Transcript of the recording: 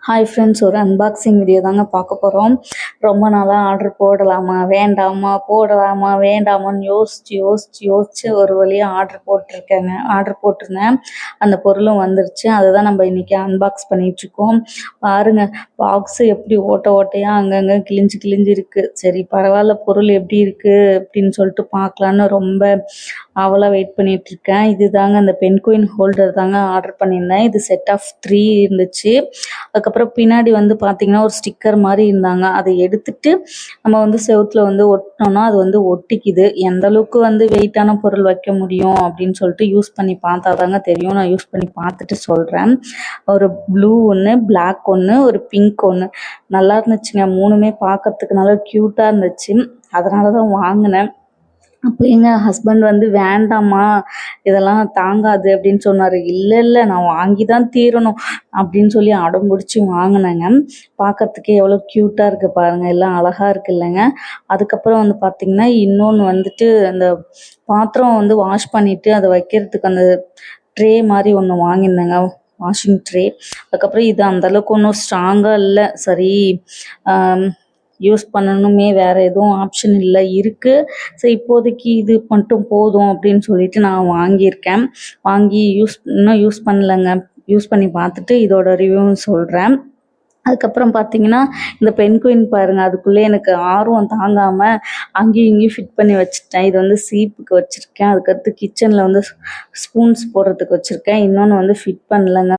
Hi friends, ஒரு unboxing video தாங்க பார்க்க போகிறோம். ரொம்ப நாளாக ஆர்டர் போடலாமா வேண்டாமா போடலாமா வேண்டாமான்னு யோசிச்சு ஒரு வழியாக ஆர்டர் போட்டிருந்தேன். அந்த பொருளும் வந்துருச்சு. அதை தான் நம்ம இன்றைக்கி அன்பாக்ஸ் பண்ணிகிட்ருக்கோம். பாருங்கள், பாக்ஸு எப்படி ஓட்டையாக அங்கங்கே கிழிஞ்சு இருக்குது. சரி பரவாயில்ல, பொருள் எப்படி இருக்குது அப்படின்னு சொல்லிட்டு பார்க்கலான்னு ரொம்ப அவளாக வெயிட் பண்ணிகிட்ருக்கேன். இது தாங்க அந்த பென்குயின் ஹோல்டர் தாங்க ஆர்டர் பண்ணியிருந்தேன். இது செட் ஆஃப் 3 இருந்துச்சு. அதுக்கப்புறம் பின்னாடி வந்து பார்த்திங்கன்னா ஒரு ஸ்டிக்கர் மாதிரி இருந்தாங்க. அதை எடுத்துட்டு நம்ம வந்து செவுத்துல வந்து ஒட்டினோன்னா அது வந்து ஒட்டிக்குது. எந்த அளவுக்கு வந்து வெயிட்டான பொருள் வைக்க முடியும் அப்படின்னு சொல்லிட்டு யூஸ் பண்ணி பார்த்தா தாங்க தெரியும். நான் யூஸ் பண்ணி பார்த்துட்டு சொல்கிறேன். ஒரு ப்ளூ ஒன்று, பிளாக் ஒன்று, ஒரு பிங்க் ஒன்று நல்லா இருந்துச்சுங்க. மூணுமே பார்க்கறதுக்கு நல்லா க்யூட்டாக இருந்துச்சு. அதனால தான் வாங்கினேன். அப்போ எங்கள் ஹஸ்பண்ட் வந்து வேண்டாம்மா இதெல்லாம் தாங்காது அப்படின்னு சொன்னார். இல்லை நான் வாங்கி தான் தீரணும் அப்படின்னு சொல்லி அடம் பிடிச்சி வாங்கினேங்க. பார்க்கறதுக்கே எவ்வளோ க்யூட்டாக இருக்குது பாருங்கள், எல்லாம் அழகாக இருக்குது இல்லைங்க. அதுக்கப்புறம் வந்து பார்த்திங்கன்னா இன்னொன்று வந்துட்டு அந்த பாத்திரம் வந்து வாஷ் பண்ணிவிட்டு அதை வைக்கிறதுக்கு அந்த ட்ரே மாதிரி ஒன்று வாங்கியிருந்தேங்க, வாஷிங் ட்ரே. அதுக்கப்புறம் இது அந்தளவுக்கு ஒன்றும் ஸ்ட்ராங்காக இல்லை. சரி யூஸ் பண்ணணுமே, வேறு எதுவும் ஆப்ஷன் இல்லை இருக்குது. ஸோ இப்போதைக்கு இது மட்டும் போதும் அப்படின்னு சொல்லிட்டு நான் வாங்கியிருக்கேன். வாங்கி இன்னும் யூஸ் பண்ணலைங்க. யூஸ் பண்ணி பார்த்துட்டு இதோட ரிவ்யூவும் சொல்கிறேன். அதுக்கப்புறம் பார்த்தீங்கன்னா இந்த பென்குயின் பாருங்கள், அதுக்குள்ளே எனக்கு ஆர்வம் தாங்காமல் அங்கேயும் இங்கேயும் ஃபிட் பண்ணி வச்சுட்டேன். இது வந்து சீப்புக்கு வச்சுருக்கேன். அதுக்கடுத்து கிச்சனில் வந்து ஸ்பூன்ஸ் போடுறதுக்கு வச்சுருக்கேன். இன்னொன்று வந்து ஃபிட் பண்ணலைங்க.